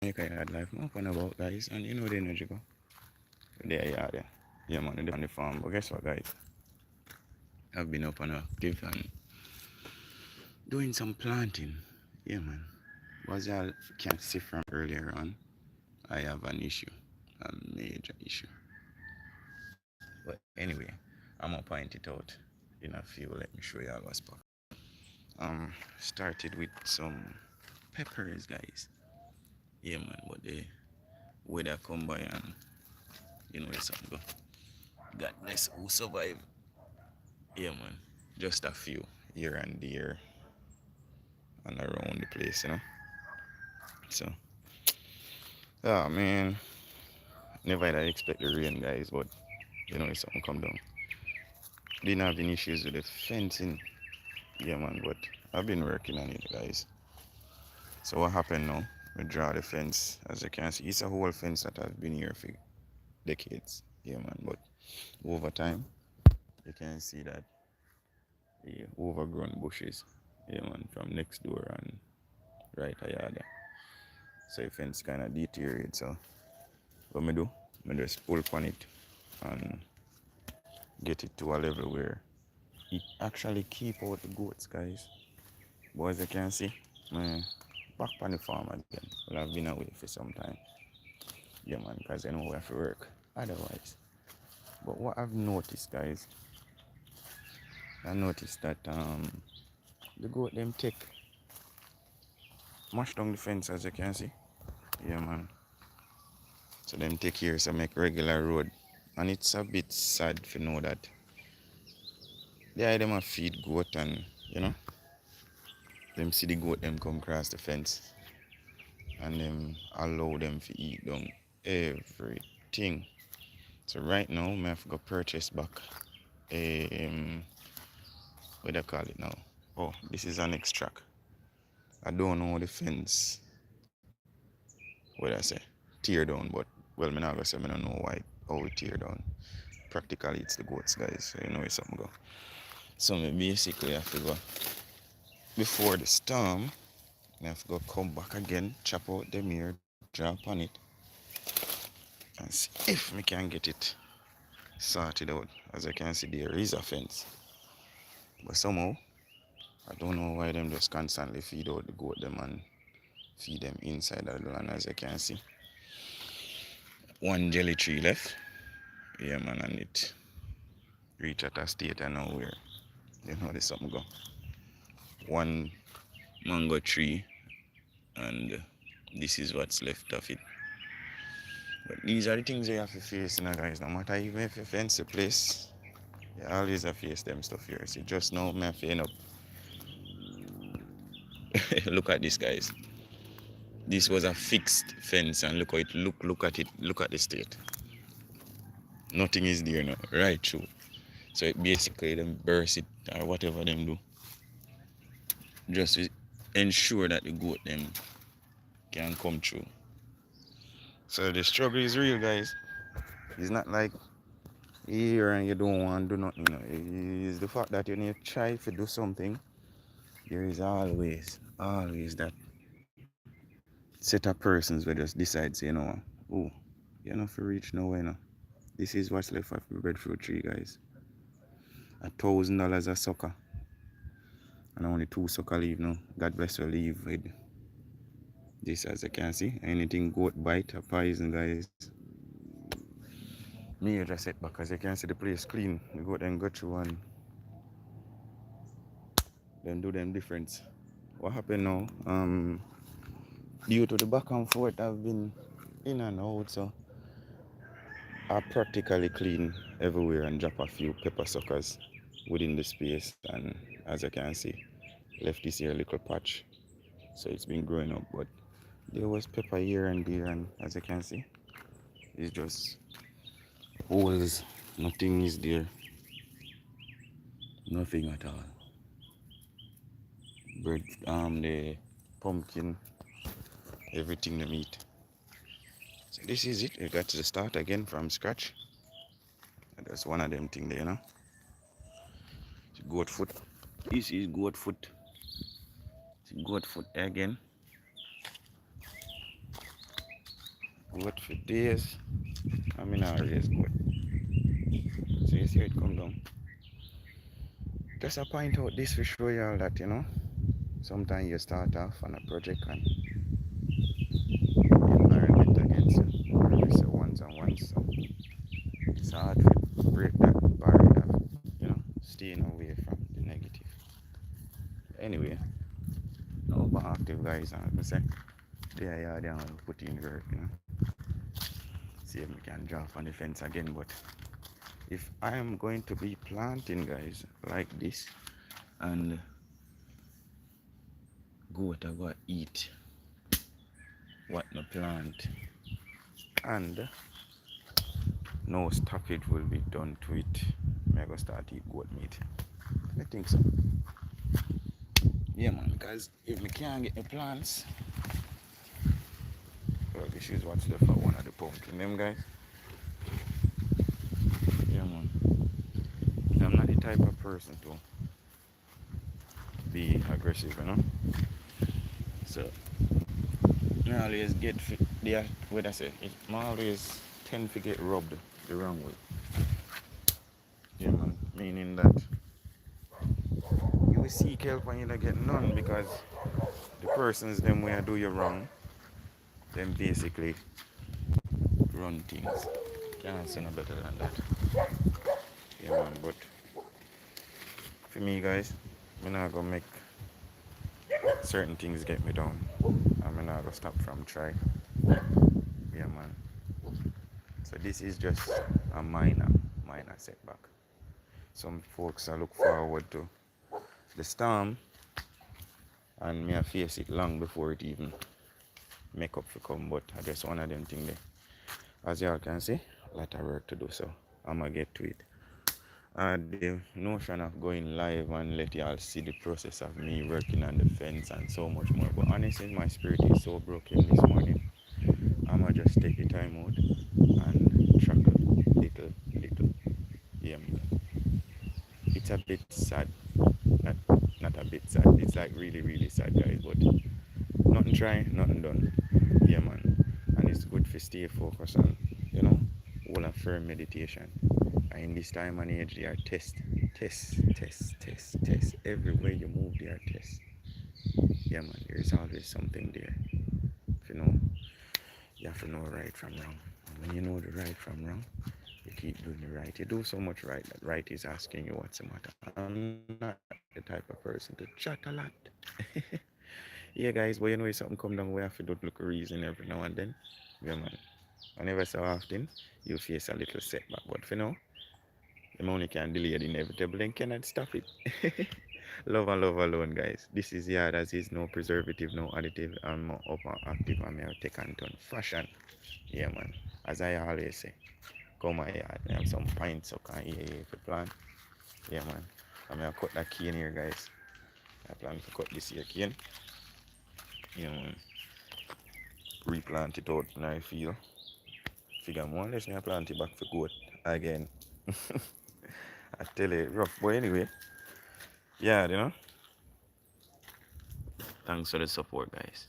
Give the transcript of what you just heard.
Jamaica yard life, I'm up and about, guys, and you know the energy go. There, yeah. Yeah, man, they're on the farm. But guess what, guys? I've been up and active and doing some planting. Yeah, man. Was y'all can see from earlier on, I have an issue, a major issue. But anyway, I'm gonna point it out in a few. Let me show y'all what's possible. Started with some peppers, guys. Yeah, man. But the weather come by and you know it's something go. God bless who survive. Yeah, man. Just a few here and there and around the place, you know. So, yeah, man. Never had I expect the rain, guys, but you know, it's something come down. Didn't have any issues with the fencing. Yeah, man, but I've been working on it, guys. So, what happened now? We draw the fence. As you can see, it's a whole fence that I've been here for decades. Yeah, man, but over time, you can see that the overgrown bushes. Yeah, man, from next door and right yard. So, the fence kind of deteriorated. So, what me do? I just pull upon it and get it to a level where it actually keep out the goats, guys. But as you can see, man, back on the farm again. Well, I've been away for some time. Yeah, man, because I know we have to work otherwise. But what I've noticed, guys, I noticed that the goat them take mash down the fence, as you can see. Yeah, man. So them take here so make regular road. And it's a bit sad to know that they them a feed goat and you know them see the goat them come across the fence and them allow them to eat down everything. So right now I have to go purchase back what do I call it now? Oh, this is an extract. I don't know the fence what I say tear down, but well me not gonna say me don't know why how it tear down. Practically it's the goats, guys, so you know it's something go. So me basically have to go before the storm. I have to go come back again, chop out them here, drop on it, and see if me can get it sorted out. As I can see, there is a fence, but somehow I don't know why them just constantly feed out the goat them and feed them inside of the land. As I can see, one jelly tree left. Yeah, man, and it reach at a state and nowhere. You know, there's something go. One mango tree, and this is what's left of it. But these are the things you have to face, you know, guys. No matter even if you fence the place, you always have to face them stuff here. So just now, me have to end up. Look at this, guys. This was a fixed fence, and look how it look. Look at it. Look at the state. Nothing is there now, right through. So it basically them burst it or whatever them do, just to ensure that the goat them can come through. So the struggle is real, guys. It's not like here and you don't want to do nothing. You know. It's the fact that you need to try to do something. There is always that set of persons who just decide, say, you know, oh, you're not for reach nowhere now. This is what's left of the breadfruit tree, guys. $1,000 a sucker. And only 2 sucker leave now. God bless you leave with this, as you can see. Anything goat bite or poison, guys. Me just set back, as you can see the place clean. The goat then go through and then do them difference. What happened now? Due to the back and forth I've been in and out, so I practically clean everywhere and drop a few pepper suckers within the space, and as you can see, left this here little patch, so it's been growing up, but there was pepper here and there, and as you can see, it's just holes. Nothing is there, nothing at all. Bread, the pumpkin, everything they eat. So this is it. We got to start again from scratch. And that's one of them thing there, you know. Goat foot. This is goat foot. Goat foot again. goat for days. I mean, I raise goat. So you see it come down. Just to point out this to show y'all that, sometimes you start off on a project and the environment against you. Really say ones and ones. So it's hard to break that barrier of, staying away from the negative. Anyway, overactive guys, I say, they are put in work. See if we can draw on the fence again, but if I am going to be planting guys like this and goat are going to eat what no plant and no stoppage will be done to it, I go start eat goat meat. I think so. Yeah man, because if we can't get the plants, well this is what's left for one of the pumpkin them guys. Yeah man, I'm not the type of person to be aggressive. So I always get there what I say, I always tend to get rubbed the wrong way. Yeah man, meaning that you will seek help and you don't get none because the persons them where do you wrong, them basically run things. Can't say no better than that. Yeah man, but for me guys, I'm not gonna make certain things get me down. I'm not gonna stop from try. Yeah man. So this is just a minor setback. Some folks are look forward to the storm and me I face it long before it even make up for come, but I just one of them thing there. As y'all can see, a lot of work to do, so I'ma get to it. The notion of going live and let y'all see the process of me working on the fence and so much more. But honestly, my spirit is so broken this morning. I'ma just take the time out and chuckle little. Yeah, it's a bit sad. Not, not a bit sad. It's like really sad, guys. But nothing trying, nothing done. Yeah, man. And it's good to stay focused on, all a firm meditation. And in this time and age, they are test. Everywhere you move, they are test. Yeah, man. There is always something there. If you have to know right from wrong. And when you know the right from wrong, you keep doing the right. You do so much right that right is asking you what's the matter. I'm not the type of person to chat a lot. Yeah, guys, but if something come down, we have to do look a reason every now and then. Yeah, man. Whenever so often, you face a little setback. But for now, the only can delay the inevitable and cannot stop it. Love and love alone, guys. This is yard as is, no preservative, no additive. I'm more up and active and me take and turn fashion. Yeah, man. As I always say, come my yard. I have some pints so can eat if you plan. Yeah, man. I'm gonna cut that cane here, guys. I plan to cut this here cane. Yeah, man. Replant it out in I feel. Figure more or less me plant it back for goat again. I tell you, rough. But anyway, yeah, thanks for the support, guys.